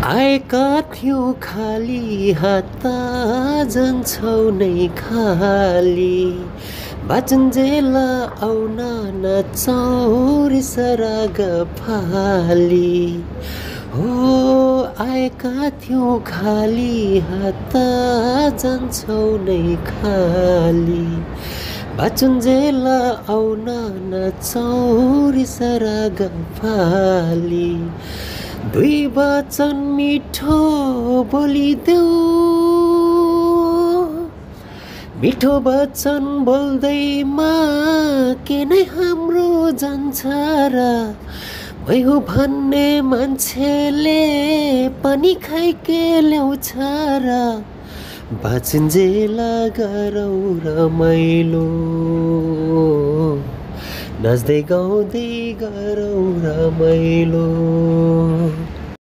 आएका थियौँ खाली हात जान्छौ नै खाली बाचुन्जेल आउन नचौरी सराग फाली हो आएका थियौँ खाली हात जान्छौ नै खाली बाचुन्जेल आउन नचौरी सराग फाली दुई वचन मिठो बोलिदेऊ मिठो वचन बोल्दैमा के नै हाम्रो जान्छ र मै हो भन्ने मान्छेले पनि खै के ल्याउँछ र बाचुन्जेल गरौँ रमाइलो नाच्दै गाउँदै गरौँ रमाइलो